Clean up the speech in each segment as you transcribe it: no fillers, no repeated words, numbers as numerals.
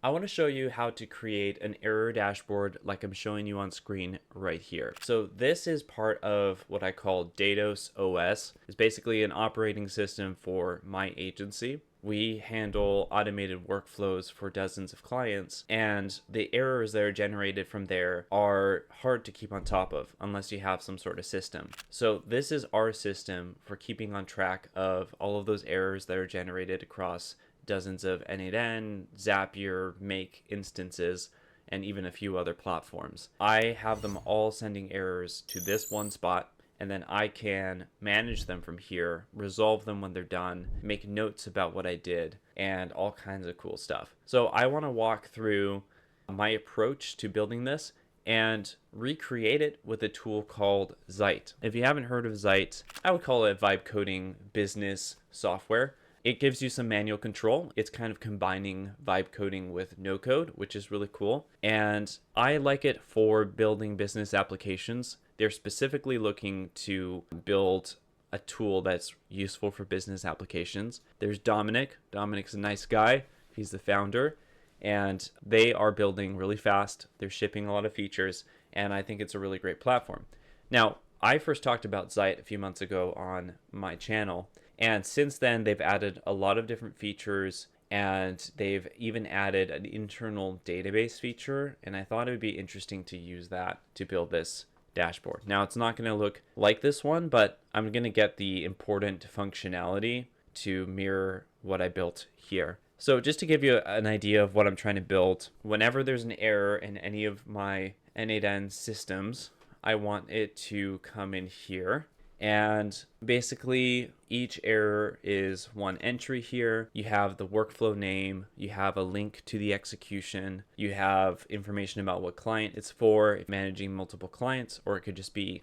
I want to show you how to create an error dashboard like I'm showing you on screen right here. So this is part of what I call Datos OS. It's basically an operating system for my agency. We handle automated workflows for dozens of clients, and the errors that are generated from there are hard to keep on top of unless you have some sort of system. So this is our system for keeping on track of all of those errors that are generated across dozens of N8N, Zapier, Make instances, and even a few other platforms. I have them all sending errors to this one spot, and then I can manage them from here, resolve them when they're done, make notes about what I did, and all kinds of cool stuff. So I want to walk through my approach to building this and recreate it with a tool called Zite. If you haven't heard of Zite, I would call it vibe coding business software. It gives you some manual control. It's kind of combining vibe coding with no code, which is really cool. And I like it for building business applications. They're specifically looking to build a tool that's useful for business applications. There's Dominic. Dominic's a nice guy. He's the founder. And they are building really fast. They're shipping a lot of features. And I think it's a really great platform. Now, I first talked about Zite a few months ago on my channel. And since then, they've added a lot of different features, and they've even added an internal database feature. And I thought it would be interesting to use that to build this dashboard. Now, it's not going to look like this one, but I'm going to get the important functionality to mirror what I built here. So just to give you an idea of what I'm trying to build, whenever there's an error in any of my N8N systems, I want it to come in here. And basically, each error is one entry here. You have the workflow name, you have a link to the execution, you have information about what client it's for, managing multiple clients, or it could just be,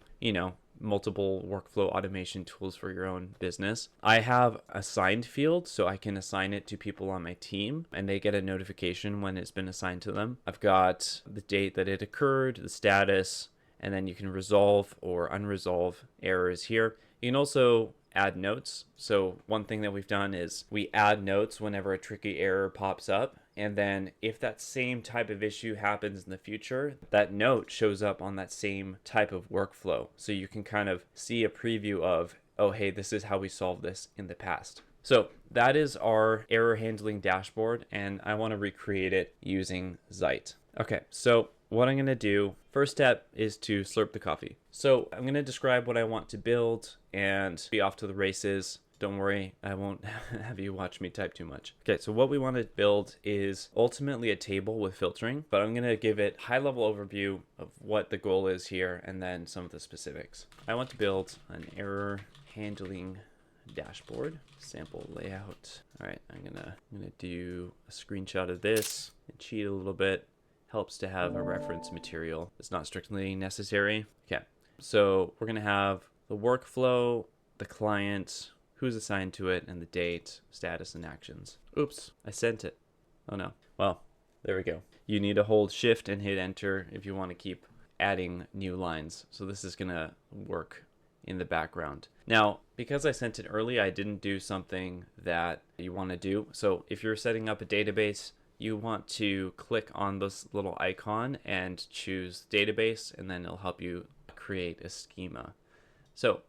multiple workflow automation tools for your own business. I have assigned field, so I can assign it to people on my team, and they get a notification when it's been assigned to them. I've got the date that it occurred, the status, and then you can resolve or unresolve errors here. You can also add notes. So one thing that we've done is we add notes whenever a tricky error pops up. And then if that same type of issue happens in the future, that note shows up on that same type of workflow. So you can kind of see a preview of, oh, hey, this is how we solved this in the past. So that is our error handling dashboard, and I want to recreate it using Zite. Okay, so what I'm going to do, first step is to slurp the coffee. So I'm going to describe what I want to build and be off to the races. Don't worry, I won't have you watch me type too much. Okay, so what we want to build is ultimately a table with filtering, but I'm going to give it high-level overview of what the goal is here and then some of the specifics. I want to build an error handling dashboard, sample layout. All right, I'm gonna do a screenshot of this and cheat a little bit. Helps to have a reference material. It's not strictly necessary. Okay, so we're gonna have the workflow, the client, who's assigned to it, and the date, status, and actions. Oops, I sent it. Oh no. Well, there we go. You need to hold shift and hit enter if you want to keep adding new lines. So this is gonna work in the background. Now, because I sent it early, I didn't do something that you want to do. So if you're setting up a database, you want to click on this little icon and choose database, and then it'll help you create a schema. So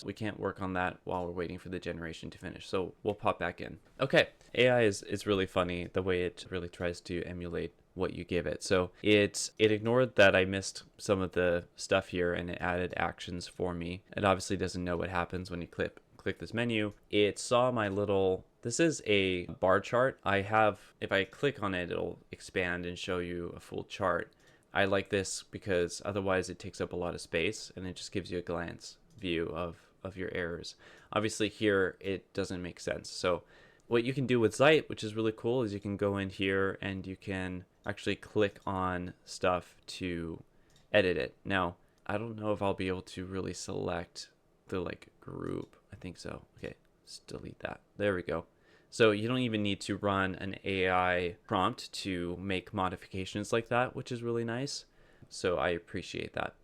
we can't work on that while we're waiting for the generation to finish. So we'll pop back in. Okay, AI is really funny the way it really tries to emulate what you give it. So it ignored that I missed some of the stuff here, and it added actions for me. It obviously doesn't know what happens when you click this menu. It saw my little, this is a bar chart. If I click on it, it'll expand and show you a full chart. I like this because otherwise it takes up a lot of space and it just gives you a glance view of your errors. Obviously here it doesn't make sense. So what you can do with Zite, which is really cool, is you can go in here and you can actually click on stuff to edit it. Now, I don't know if I'll be able to really select the group. I think so. Okay, let's delete that. There we go. So you don't even need to run an AI prompt to make modifications like that, which is really nice. So I appreciate that.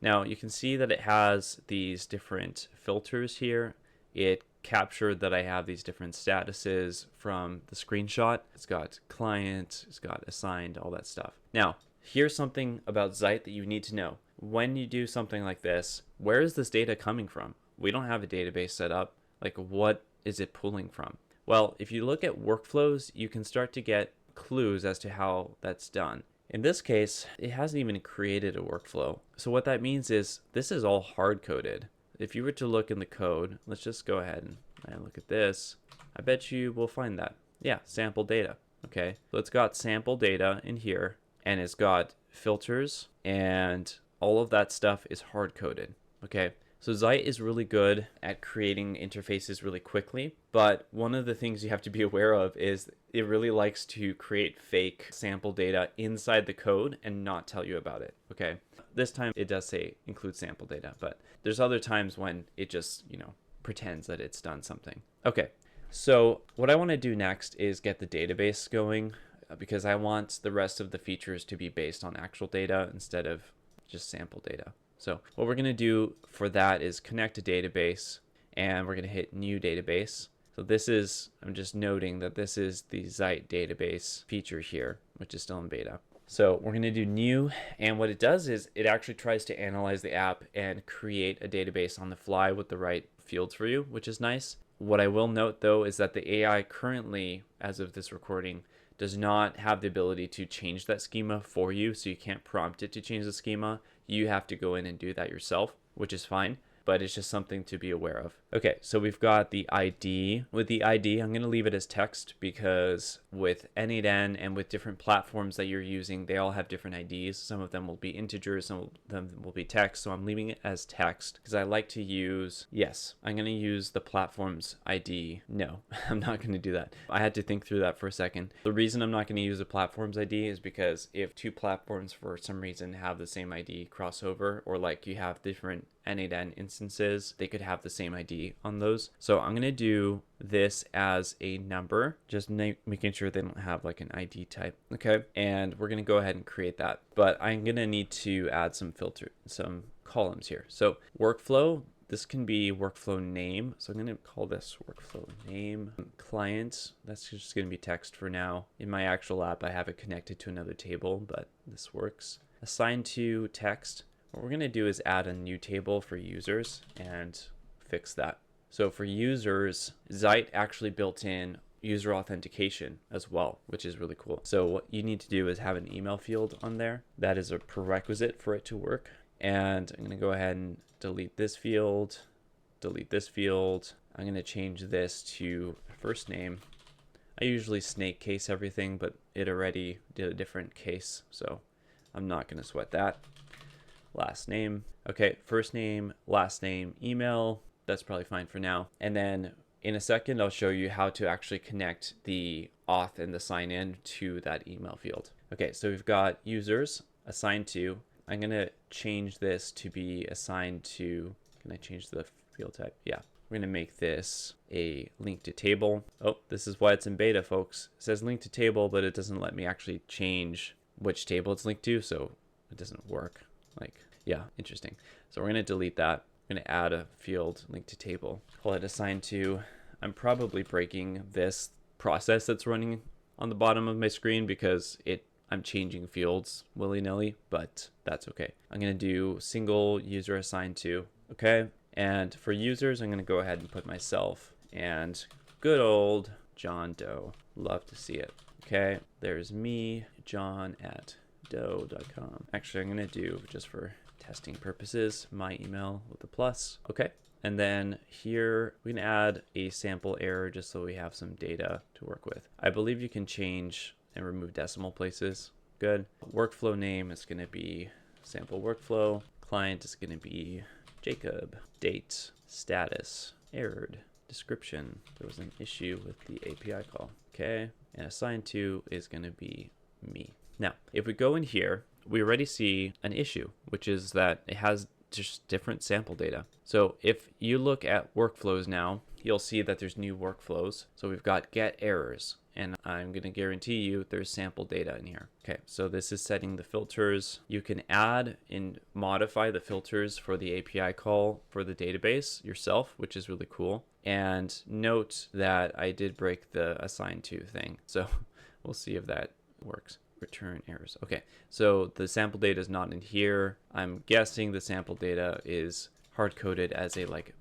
Now you can see that it has these different filters here. It captured that I have these different statuses from the screenshot. It's got client, it's got assigned, all that stuff. Now, here's something about Zite that you need to know. When you do something like this, where is this data coming from? We don't have a database set up. Like, what is it pulling from? Well, if you look at workflows, you can start to get clues as to how that's done. In this case, it hasn't even created a workflow. So what that means is this is all hard-coded. If you were to look in the code, let's just go ahead and look at this. I bet you will find that. Yeah, sample data. Okay, so it's got sample data in here, and it's got filters, and all of that stuff is hard-coded. Okay, so Zite is really good at creating interfaces really quickly, but one of the things you have to be aware of is it really likes to create fake sample data inside the code and not tell you about it. Okay, this time it does say include sample data, but there's other times when it just, pretends that it's done something. Okay, so what I want to do next is get the database going, because I want the rest of the features to be based on actual data instead of just sample data. So what we're going to do for that is connect a database, and we're going to hit new database. So this is, I'm just noting that this is the Zite database feature here, which is still in beta. So we're going to do new, and what it does is it actually tries to analyze the app and create a database on the fly with the right fields for you, which is nice. What I will note though is that the AI currently, as of this recording, does not have the ability to change that schema for you, so you can't prompt it to change the schema. You have to go in and do that yourself, which is fine, but it's just something to be aware of. Okay, so we've got the ID. With the ID, I'm going to leave it as text because with N8N and with different platforms that you're using, they all have different IDs. Some of them will be integers, some of them will be text, so I'm leaving it as text because I like to use, yes, I'm going to use the platform's ID. No, I'm not going to do that. I had to think through that for a second. The reason I'm not going to use the platform's ID is because if two platforms for some reason have the same ID crossover, or like you have different N8N instances, they could have the same ID on those. So I'm going to do this as a number, just making sure they don't have like an ID type. Okay, and we're going to go ahead and create that, but I'm going to need to add some some columns here. So workflow, this can be workflow name, so I'm going to call this workflow name. Client, that's just going to be text for now. In my actual app I have it connected to another table, but this works. Assign to text. What we're going to do is add a new table for users and fix that. So for users, Zite actually built in user authentication as well, which is really cool. So what you need to do is have an email field on there. That is a prerequisite for it to work. And I'm going to go ahead and delete this field, delete this field. I'm going to change this to first name. I usually snake case everything, but it already did a different case, so I'm not going to sweat that. Last name. Okay, first name, last name, email. That's probably fine for now. And then in a second, I'll show you how to actually connect the auth and the sign in to that email field. Okay, so we've got users assigned to. I'm going to change this to be assigned to, can I change the field type? Yeah. We're going to make this a link to table. Oh, this is why it's in beta, folks. It says link to table, but it doesn't let me actually change which table it's linked to, so it doesn't work. Like, yeah, interesting. So we're going to delete that. I'm going to add a field link to table. Call it assigned to. I'm probably breaking this process that's running on the bottom of my screen because I'm changing fields willy-nilly, but that's okay. I'm going to do single user assigned to. Okay. And for users, I'm going to go ahead and put myself and good old John Doe. Love to see it. Okay. There's me, John at doe.com. Actually, I'm going to do, just for testing purposes, my email with a plus. Okay. And then here we can add a sample error just so we have some data to work with. I believe you can change and remove decimal places. Good. Workflow name is going to be sample workflow. Client is going to be Jacob. Date, status, errored, description. There was an issue with the API call. Okay. And assigned to is going to be me. Now, if we go in here, we already see an issue, which is that it has just different sample data. So if you look at workflows now, you'll see that there's new workflows. So we've got get errors, and I'm going to guarantee you there's sample data in here. Okay, so this is setting the filters. You can add and modify the filters for the API call for the database yourself, which is really cool. And note that I did break the assign to thing. So we'll see if that works. Return errors. Okay, so the sample data is not in here. I'm guessing the sample data is hard-coded as a like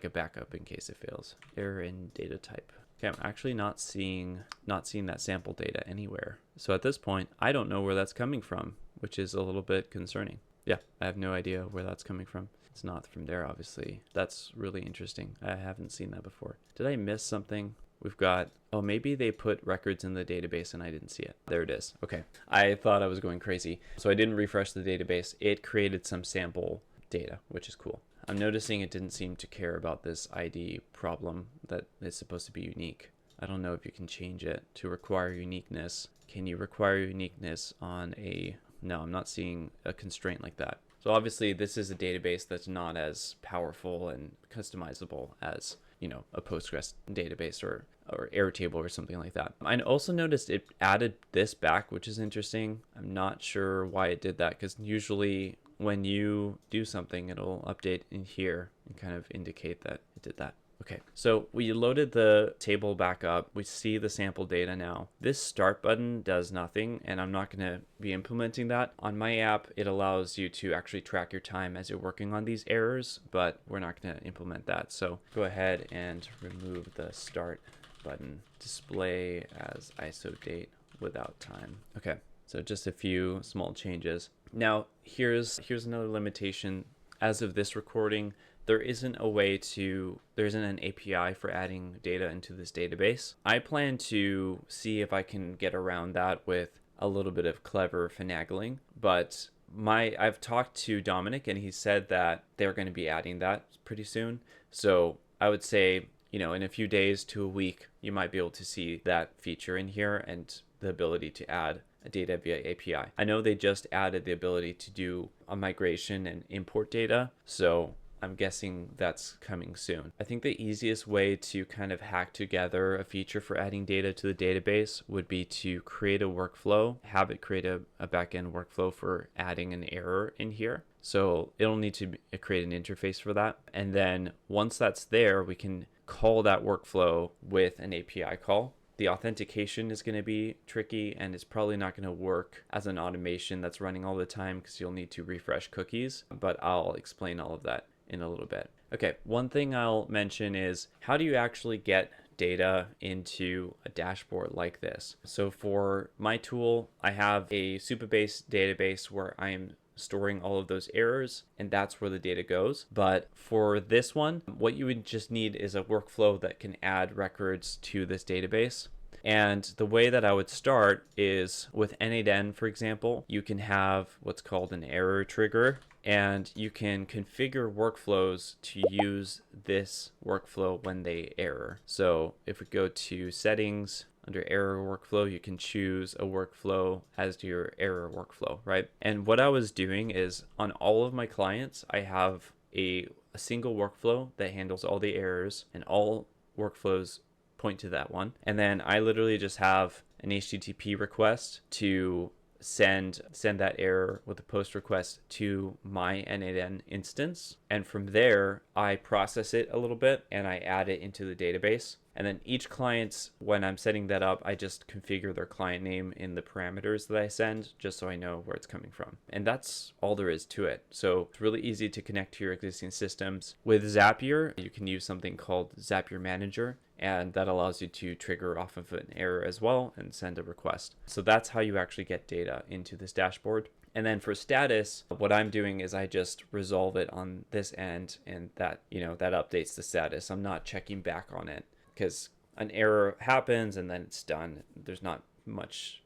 a backup in case it fails. Error in data type. Okay, I'm actually not seeing that sample data anywhere. So at this point, I don't know where that's coming from, which is a little bit concerning. Yeah, I have no idea where that's coming from. It's not from there, obviously. That's really interesting. I haven't seen that before. Did I miss something? We've got, oh, maybe they put records in the database and I didn't see it. There it is. Okay, I thought I was going crazy. So I didn't refresh the database. It created some sample data, which is cool. I'm noticing it didn't seem to care about this ID problem that is supposed to be unique. I don't know if you can change it to require uniqueness. Can you require uniqueness on a... No, I'm not seeing a constraint like that. So obviously this is a database that's not as powerful and customizable as, you know, a Postgres database or Airtable or something like that. I also noticed it added this back, which is interesting. I'm not sure why it did that, because usually when you do something, it'll update in here and kind of indicate that it did that. Okay, so we loaded the table back up. We see the sample data now. This start button does nothing, and I'm not going to be implementing that. On my app, it allows you to actually track your time as you're working on these errors, but we're not going to implement that. So go ahead and remove the start button. Display as ISO date without time. Okay, so just a few small changes. Now, here's another limitation. As of this recording, there isn't an API for adding data into this database. I plan to see if I can get around that with a little bit of clever finagling, but I've talked to Dominic and he said that they're going to be adding that pretty soon. So I would say, you know, in a few days to a week, you might be able to see that feature in here and the ability to add a data via API. I know they just added the ability to do a migration and import data, so I'm guessing that's coming soon. I think the easiest way to kind of hack together a feature for adding data to the database would be to create a workflow, have it create a backend workflow for adding an error in here. So it'll need to create an interface for that. And then once that's there, we can call that workflow with an API call. The authentication is going to be tricky, and it's probably not going to work as an automation that's running all the time because you'll need to refresh cookies, but I'll explain all of that in a little bit. Okay, one thing I'll mention is how do you actually get data into a dashboard like this? So for my tool, I have a Supabase database where I am storing all of those errors, and that's where the data goes. But for this one, what you would just need is a workflow that can add records to this database. And the way that I would start is with N8N, for example, you can have what's called an error trigger, and you can configure workflows to use this workflow when they error. So if we go to settings, under error workflow, you can choose a workflow as your error workflow, right? And what I was doing is on all of my clients, I have a single workflow that handles all the errors, and all workflows point to that one. And then I literally just have an HTTP request to send that error with a post request to my N8N instance. And from there, I process it a little bit and I add it into the database. And then each client, when I'm setting that up, I just configure their client name in the parameters that I send, just so I know where it's coming from. And that's all there is to it. So it's really easy to connect to your existing systems. With Zapier, you can use something called Zapier Manager, and that allows you to trigger off of an error as well and send a request. So that's how you actually get data into this dashboard. And then for status, what I'm doing is I just resolve it on this end, and that, that updates the status. I'm not checking back on it, because an error happens and then it's done. There's not much,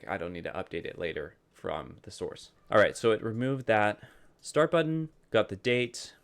I don't need to update it later from the source. All right, so it removed that start button, got the date,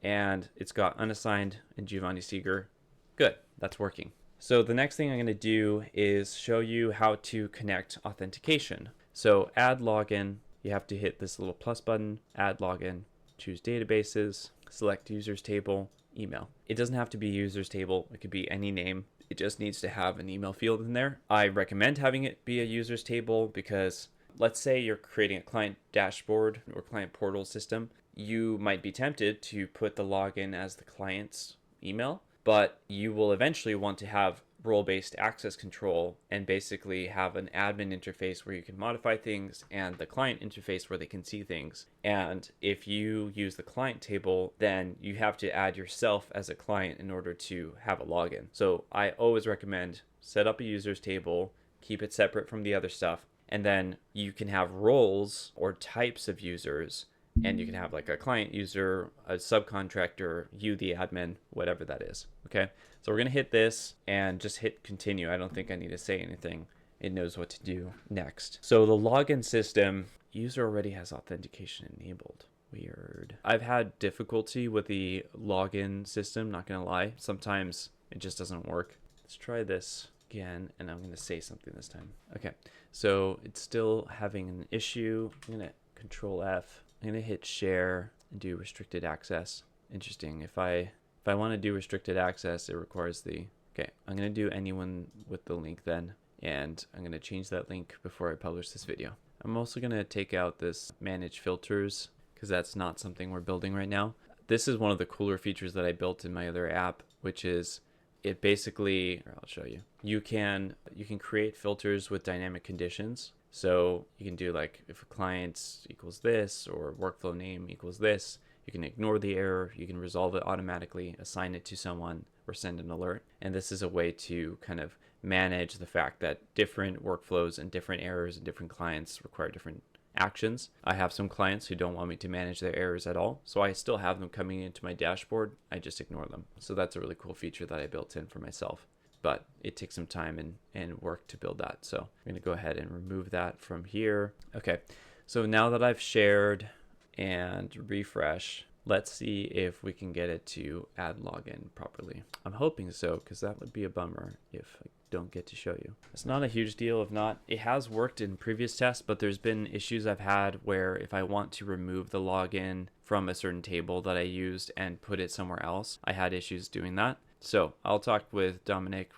and it's got unassigned and Giovanni Segar. Good, that's working. So the next thing I'm going to do is show you how to connect authentication. So add login, you have to hit this little plus button, add login, choose databases, select users table, email. It doesn't have to be a users table. It could be any name. It just needs to have an email field in there. I recommend having it be a users table because let's say you're creating a client dashboard or client portal system. You might be tempted to put the login as the client's email, but you will eventually want to have role-based access control and basically have an admin interface where you can modify things and the client interface where they can see things. And if you use the client table, then you have to add yourself as a client in order to have a login. So I always recommend set up a users table, keep it separate from the other stuff, and then you can have roles or types of users, and you can have like a client user, a subcontractor, you the admin, whatever that is. Okay, so we're gonna hit this and just hit continue. I don't think I need to say anything. It knows what to do next. So the login system, user already has authentication enabled. Weird. I've had difficulty with the login system, not gonna lie. Sometimes it just doesn't work. Let's try this again, and I'm gonna say something this time. Okay, so it's still having an issue. I'm gonna Control F. I'm gonna hit share and do restricted access. Interesting. If I want to do restricted access, it requires the, okay, I'm gonna do anyone with the link then, and I'm gonna change that link before I publish this video. I'm also gonna take out this manage filters because that's not something we're building right now. This is one of the cooler features that I built in my other app, which is it basically, I'll show you. You can create filters with dynamic conditions. So you can do like if a client equals this or workflow name equals this, you can ignore the error, you can resolve it automatically, assign it to someone, or send an alert. And this is a way to kind of manage the fact that different workflows and different errors and different clients require different actions. I have some clients who don't want me to manage their errors at all, so I still have them coming into my dashboard. I just ignore them. So that's a really cool feature that I built in for myself. But it takes some time and work to build that. So I'm going to go ahead and remove that from here. Okay, so now that I've shared and refresh, let's see if we can get it to add login properly. I'm hoping so, because that would be a bummer if I don't get to show you. It's not a huge deal if not. It has worked in previous tests, but there's been issues I've had where if I want to remove the login from a certain table that I used and put it somewhere else, I had issues doing that. So I'll talk with Dominic,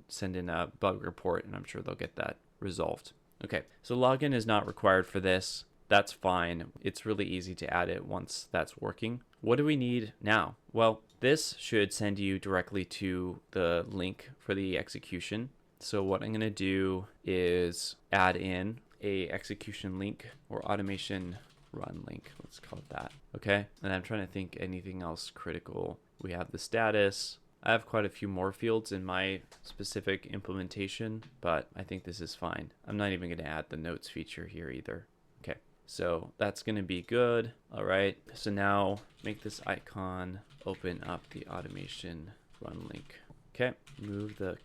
send in a bug report, and I'm sure they'll get that resolved. Okay, so login is not required for this. That's fine. It's really easy to add it once that's working. What do we need now? Well, this should send you directly to the link for the execution. So what I'm going to do is add in a execution link or automation run link. Let's call it that. Okay, and I'm trying to think anything else critical. We have the status. I have quite a few more fields in my specific implementation, but I think this is fine. I'm not even going to add the notes feature here either. Okay, so that's going to be good. All right, so now make this icon open up the automation run link. Okay, move the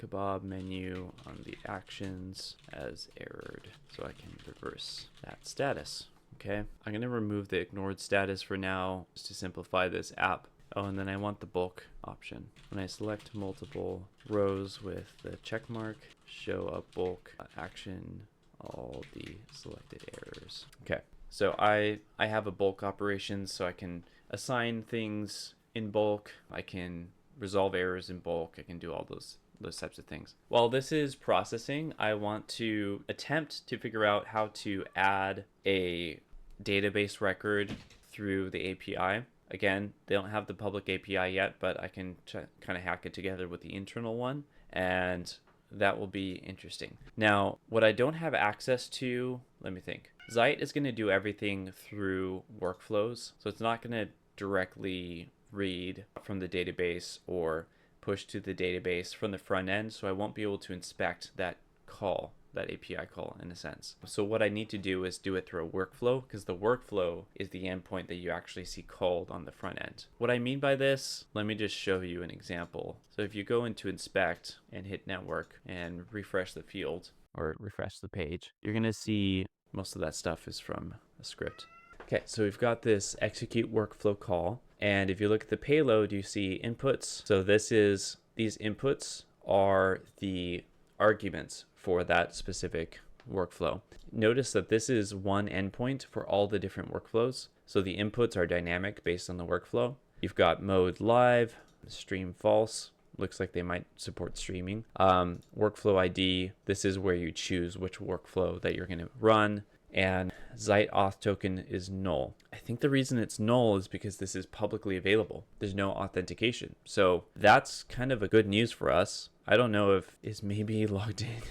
kebab menu on the actions as errored so I can reverse that status. Okay, I'm going to remove the ignored status for now just to simplify this app. Oh, and then I want the bulk option. When I select multiple rows with the check mark, show up bulk action all the selected errors. Okay, so I have a bulk operation, so I can assign things in bulk. I can resolve errors in bulk. I can do all those types of things. While this is processing, I want to attempt to figure out how to add a database record through the API. Again, they don't have the public API yet, but I can kind of hack it together with the internal one, and that will be interesting. Now, what I don't have access to, let me think. Zite is going to do everything through workflows, so it's not going to directly read from the database or push to the database from the front end, so I won't be able to inspect that call, that API call in a sense. So what I need to do is do it through a workflow, because the workflow is the endpoint that you actually see called on the front end. What I mean by this, let me just show you an example. So if you go into inspect and hit network and refresh the field or refresh the page, you're going to see most of that stuff is from a script. Okay, so we've got this execute workflow call, and if you look at the payload, you see inputs. So these inputs are the arguments for that specific workflow. Notice that this is one endpoint for all the different workflows. So the inputs are dynamic based on the workflow, You've got mode live, stream false. Looks like they might support streaming. Workflow ID, this is where you choose which workflow that you're going to run. And Zite auth token is null. I think the reason it's null is because this is publicly available. There's no authentication. So that's kind of a good news for us. I don't know if is maybe logged in.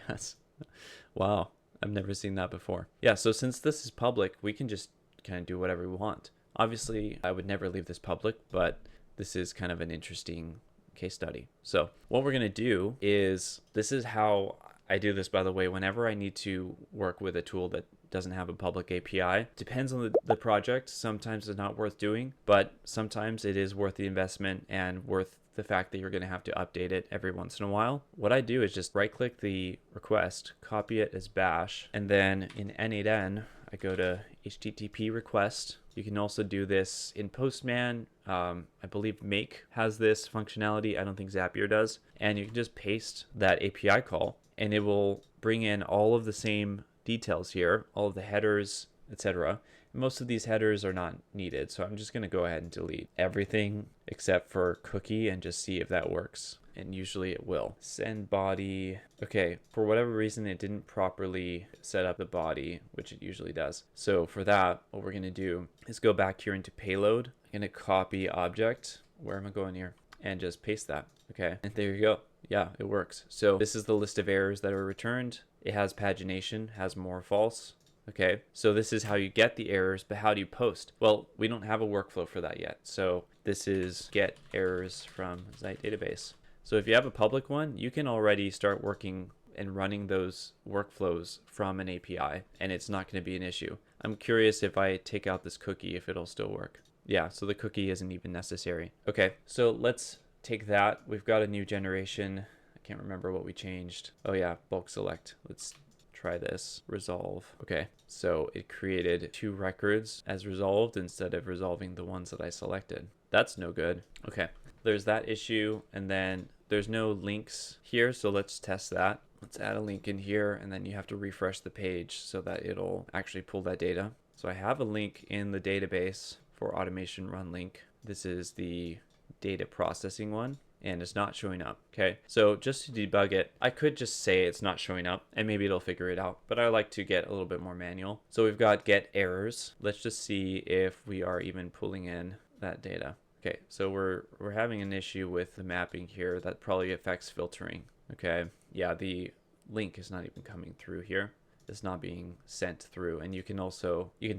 Yes. Wow. I've never seen that before. Yeah, so since this is public, we can just kind of do whatever we want. Obviously, I would never leave this public, but this is kind of an interesting case study. So what we're going to do is, this is how I do this, by the way, whenever I need to work with a tool that doesn't have a public API. Depends on the project. Sometimes it's not worth doing, but sometimes it is worth the investment and worth the fact that you're going to have to update it every once in a while. What I do is just right click the request, copy it as bash, and then in N8N, I go to HTTP request. You can also do this in Postman. I believe Make has this functionality. I don't think Zapier does. And you can just paste that API call and it will bring in all of the same details here, all of the headers, etc. Most of these headers are not needed, so I'm just going to go ahead and delete everything except for cookie and just see if that works. And usually it will. Send body. Okay, for whatever reason, it didn't properly set up the body, which it usually does. So for that, what we're going to do is go back here into payload. I'm going to copy object. Where am I going here? And just paste that. Okay, and there you go. Yeah, it works. So this is the list of errors that are returned. It has pagination, has more false. Okay, so this is how you get the errors, but how do you post? Well, we don't have a workflow for that yet. So this is get errors from Zite database. So if you have a public one, you can already start working and running those workflows from an API, and it's not going to be an issue. I'm curious if I take out this cookie, if it'll still work. Yeah, so the cookie isn't even necessary. Okay, so let's take that. We've got a new generation. I can't remember what we changed. Oh yeah, bulk select. Let's try this. Resolve. Okay, so it created 2 records as resolved instead of resolving the ones that I selected. That's no good. Okay, there's that issue, and then there's no links here, so let's test that. Let's add a link in here, and then you have to refresh the page so that it'll actually pull that data. So I have a link in the database for automation run link. This is the data processing one, and it's not showing up. Okay, so just to debug it, I could just say it's not showing up and maybe it'll figure it out, but I like to get a little bit more manual. So we've got get errors. Let's just see if we are even pulling in that data. Okay, so we're having an issue with the mapping here that probably affects filtering. Okay, yeah, the link is not even coming through here. It's not being sent through. And you can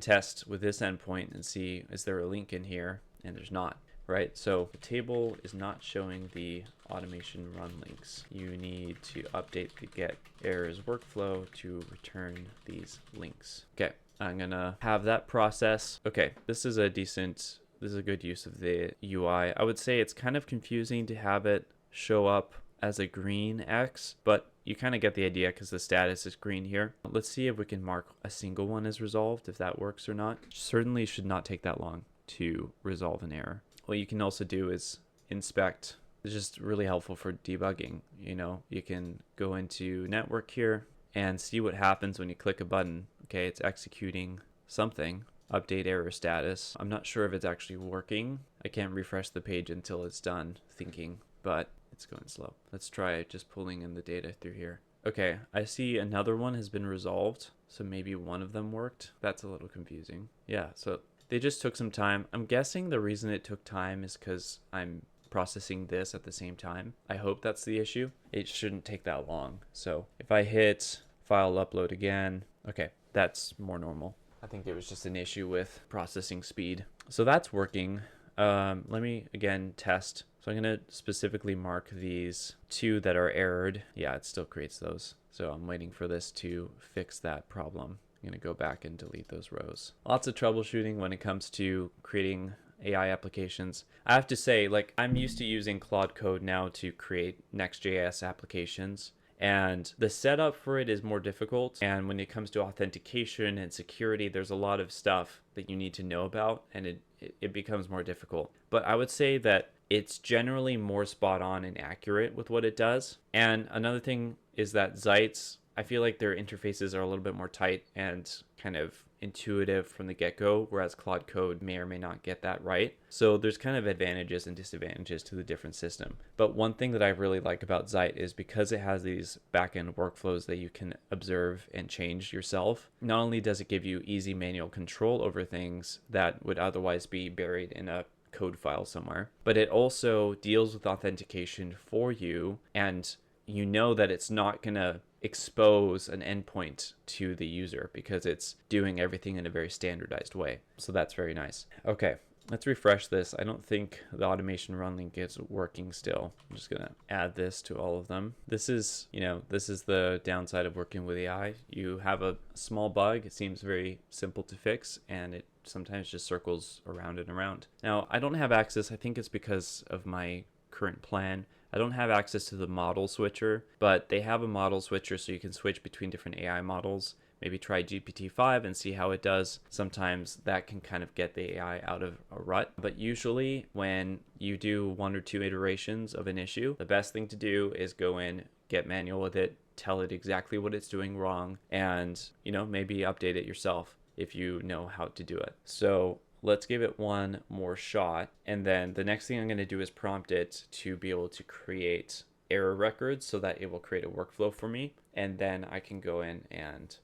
test with this endpoint and see, is there a link in here? And there's not, right? So the table is not showing the automation run links. You need to update the get errors workflow to return these links. Okay, I'm gonna have that process. Okay, this is a good use of the UI. I would say it's kind of confusing to have it show up as a green X, but you kind of get the idea because the status is green here. Let's see if we can mark a single one as resolved, if that works or not. Certainly should not take that long to resolve an error. What you can also do is inspect. It's just really helpful for debugging. You know, you can go into network here and see what happens when you click a button. Okay, it's executing something. Update error status. I'm not sure if it's actually working. I can't refresh the page until it's done thinking, but it's going slow. Let's try just pulling in the data through here. Okay, I see another one has been resolved, so maybe one of them worked. That's a little confusing. Yeah, so they just took some time. I'm guessing the reason it took time is because I'm processing this at the same time. I hope that's the issue. It shouldn't take that long. So if I hit file upload again, okay, that's more normal. I think it was just an issue with processing speed. So that's working. Let me again test. So I'm going to specifically mark these 2 that are errored. Yeah, it still creates those. So I'm waiting for this to fix that problem. I'm going to go back and delete those rows. Lots of troubleshooting when it comes to creating AI applications. I have to say, like, I'm used to using Claude Code now to create Next.js applications. And the setup for it is more difficult. And when it comes to authentication and security, there's a lot of stuff that you need to know about, and it becomes more difficult. But I would say that it's generally more spot on and accurate with what it does. And another thing is that Zite's, I feel like their interfaces are a little bit more tight and kind of intuitive from the get-go, whereas Claude Code may or may not get that right. So there's kind of advantages and disadvantages to the different system. But one thing that I really like about Zite is because it has these backend workflows that you can observe and change yourself. Not only does it give you easy manual control over things that would otherwise be buried in a code file somewhere, but it also deals with authentication for you, and you know that it's not going to expose an endpoint to the user because it's doing everything in a very standardized way. So that's very nice. Okay, let's refresh this. I don't think the automation run link is working still. I'm just gonna add this to all of them. This is, this is the downside of working with AI. You have a small bug. It seems very simple to fix, and it sometimes just circles around and around. Now, I don't have access. I think it's because of my current plan. I don't have access to the model switcher, but they have a model switcher so you can switch between different AI models. Maybe try GPT-5 and see how it does. Sometimes that can kind of get the AI out of a rut. But usually when you do 1 or 2 iterations of an issue, the best thing to do is go in, get manual with it, tell it exactly what it's doing wrong, and maybe update it yourself if you know how to do it. So let's give it one more shot. And then the next thing I'm going to do is prompt it to be able to create error records so that it will create a workflow for me. And then I can go in and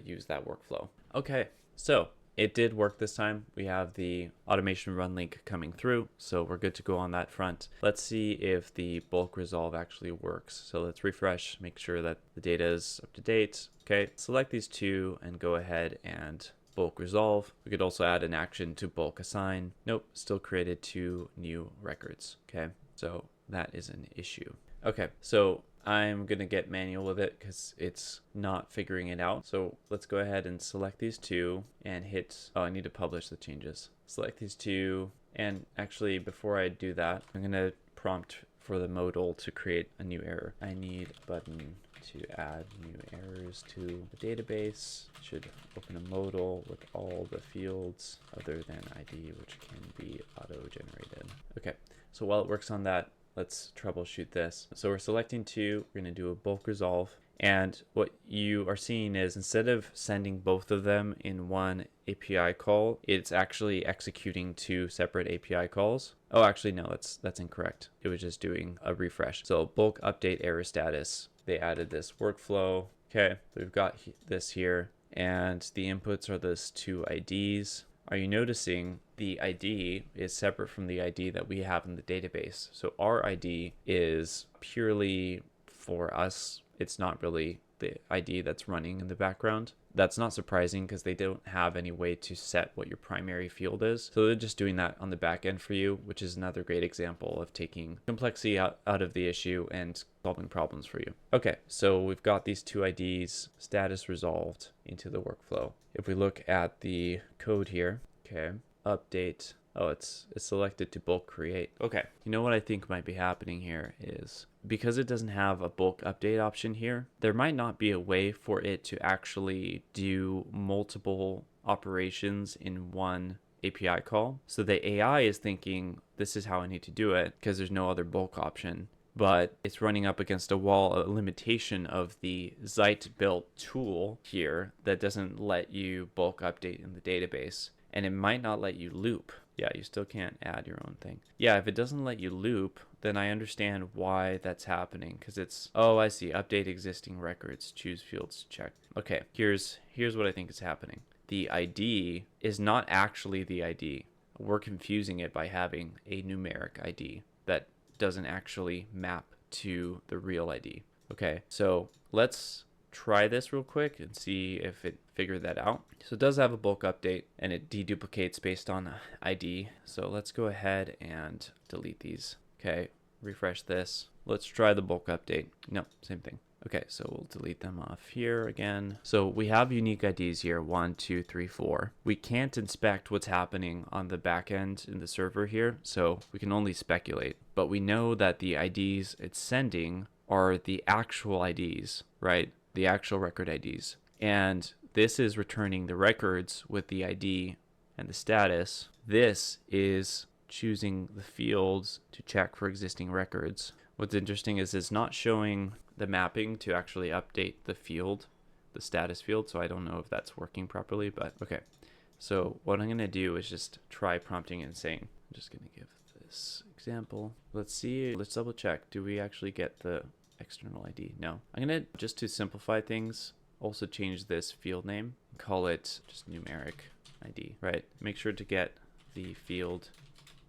use that workflow. Okay, so it did work this time. We have the automation run link coming through, so we're good to go on that front. Let's see if the bulk resolve actually works. So let's refresh, make sure that the data is up to date. Okay, select these two and go ahead and bulk resolve. We could also add an action to bulk assign. Nope, still created 2 new records. Okay, so that is an issue. Okay, so I'm gonna get manual with it because it's not figuring it out. So let's go ahead and select these 2 and hit, I need to publish the changes. Select these 2, and actually before I do that, I'm gonna prompt for the modal to create a new error. I need a button to add new errors to the database. Should open a modal with all the fields other than ID, which can be auto-generated. Okay, so while it works on that, let's troubleshoot this. So we're selecting 2, we're gonna do a bulk resolve. And what you are seeing is instead of sending both of them in one API call, it's actually executing 2 separate API calls. Oh, actually, no, that's incorrect. It was just doing a refresh. So bulk update error status. They added this workflow. Okay, we've got this here, and the inputs are those 2 IDs. Are you noticing the ID is separate from the ID that we have in the database? So our ID is purely for us. It's not really the ID that's running in the background. That's not surprising because they don't have any way to set what your primary field is. So they're just doing that on the back end for you, which is another great example of taking complexity out of the issue and solving problems for you. Okay, so we've got these 2 IDs, status resolved into the workflow. If we look at the code here, okay, update. Oh, it's selected to bulk create. Okay, you know what I think might be happening here is because it doesn't have a bulk update option here, there might not be a way for it to actually do multiple operations in one API call. So the AI is thinking, this is how I need to do it because there's no other bulk option. But it's running up against a wall, a limitation of the Zite built tool here that doesn't let you bulk update in the database. And it might not let you loop. Yeah, you still can't add your own thing. Yeah, if it doesn't let you loop, then I understand why that's happening. Because it's, oh, I see, update existing records, choose fields, check. Okay, here's what I think is happening. The ID is not actually the ID. We're confusing it by having a numeric ID that doesn't actually map to the real ID. Okay, so let's try this real quick and see if it figured that out. So it does have a bulk update and it deduplicates based on ID. So let's go ahead and delete these. Okay, refresh this. Let's try the bulk update. No, same thing. Okay, so we'll delete them off here again. So we have unique IDs here, 1, 2, 3, 4. We can't inspect what's happening on the back end in the server here, so we can only speculate. But we know that the IDs it's sending are the actual IDs, right? The actual record IDs. And this is returning the records with the ID and the status. This is choosing the fields to check for existing records. What's interesting is it's not showing the mapping to actually update the field the status field, so I don't know if that's working properly, but okay. So what I'm going to do is just try prompting and saying, I'm just going to give this example. Let's see, let's double check. Do we actually get the external ID? No. I'm going to, just to simplify things, also change this field name, call it just numeric ID, right? Make sure to get the field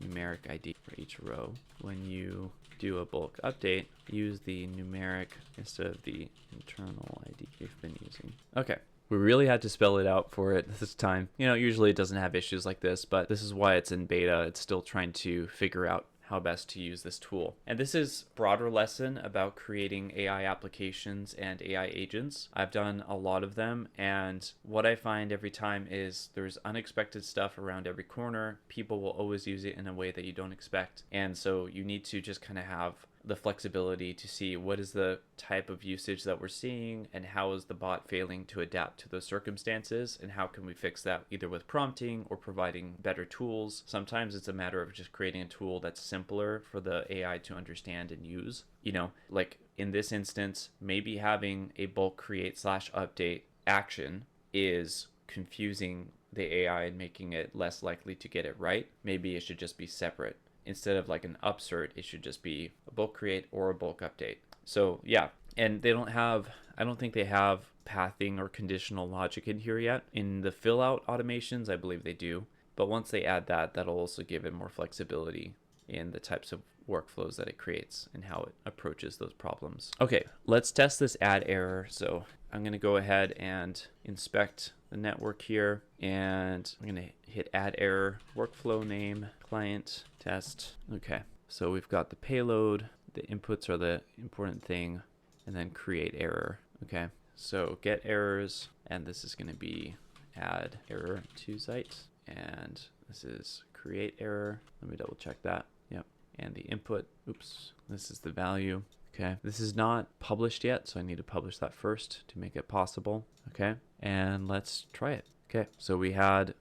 numeric ID for each row. When you do a bulk update, use the numeric instead of the internal ID you've been using. Okay. We really had to spell it out for it this time. You know, usually it doesn't have issues like this, but this is why it's in beta. It's still trying to figure out how best to use this tool. And this is a broader lesson about creating AI applications and AI agents. I've done a lot of them, and what I find every time is there's unexpected stuff around every corner. People will always use it in a way that you don't expect. And so you need to just kind of have the flexibility to see what is the type of usage that we're seeing and how is the bot failing to adapt to those circumstances, and how can we fix that either with prompting or providing better tools. Sometimes it's a matter of just creating a tool that's simpler for the AI to understand and use. You know, like in this instance, maybe having a bulk create / update action is confusing the AI and making it less likely to get it right. Maybe it should just be separate. Instead of like an upsert, it should just be a bulk create or a bulk update. So yeah, and they don't have, I don't think they have pathing or conditional logic in here yet. In the fill out automations, I believe they do. But once they add that, that'll also give it more flexibility in the types of workflows that it creates and how it approaches those problems. Okay, let's test this add error. So I'm going to go ahead and inspect the network here, and I'm going to hit add error, workflow name, client, test. Okay, so we've got the payload, the inputs are the important thing, and then create error. Okay, so get errors, and this is going to be add error to Zite, and this is create error. Let me double check that. Yep, and the input, oops, this is the value. Okay, this is not published yet, so I need to publish that first to make it possible. Okay, and let's try it. Okay, so we had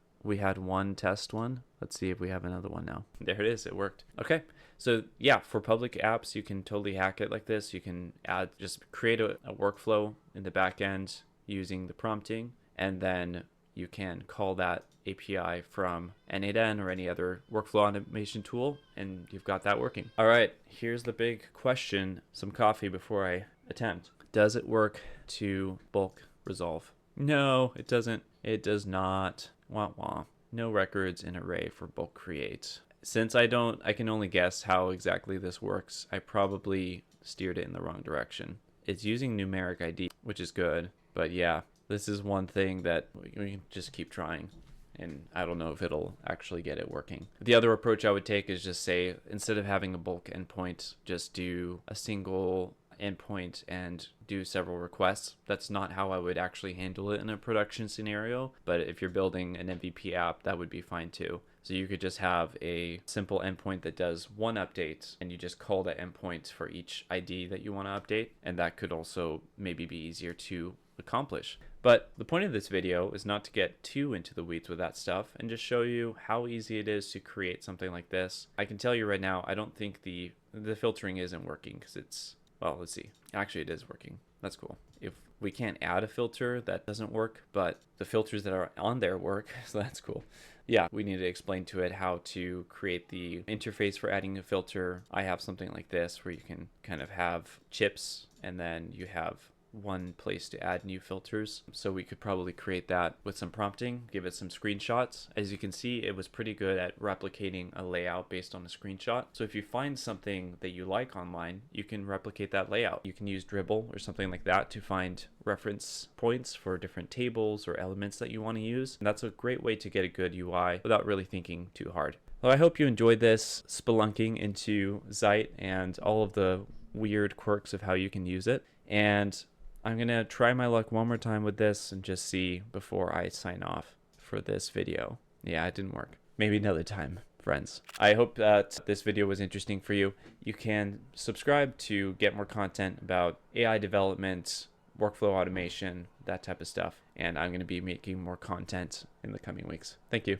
one test one. Let's see if we have another one now. There it is, it worked. Okay, so yeah, for public apps, you can totally hack it like this. You can just create a workflow in the back end using the prompting, and then you can call that API from N8N or any other workflow automation tool, and you've got that working. All right, here's the big question. Some coffee before I attempt. Does it work to bulk resolve? No, it doesn't. It does not. Wah wah. No records in array for bulk create. Since I can only guess how exactly this works. I probably steered it in the wrong direction. It's using numeric ID, which is good, but yeah, this is one thing that we can just keep trying, and I don't know if it'll actually get it working. The other approach I would take is just say, instead of having a bulk endpoint, just do a single endpoint and do several requests. That's not how I would actually handle it in a production scenario, but if you're building an MVP app, that would be fine too. So you could just have a simple endpoint that does one update, and you just call that endpoint for each ID that you want to update, and that could also maybe be easier to accomplish. But the point of this video is not to get too into the weeds with that stuff, and just show you how easy it is to create something like this. I can tell you right now, I don't think the filtering isn't working, because it's, well, let's see. Actually, it is working. That's cool. If we can't add a filter, that doesn't work, but the filters that are on there work, so that's cool. Yeah, we need to explain to it how to create the interface for adding a filter. I have something like this where you can kind of have chips, and then you have one place to add new filters. So we could probably create that with some prompting, give it some screenshots. As you can see, it was pretty good at replicating a layout based on a screenshot. So if you find something that you like online, you can replicate that layout. You can use Dribble or something like that to find reference points for different tables or elements that you want to use. And that's a great way to get a good UI without really thinking too hard. Well, I hope you enjoyed this spelunking into Zite and all of the weird quirks of how you can use it. And I'm going to try my luck one more time with this and just see before I sign off for this video. Yeah, it didn't work. Maybe another time, friends. I hope that this video was interesting for you. You can subscribe to get more content about AI development, workflow automation, that type of stuff. And I'm going to be making more content in the coming weeks. Thank you.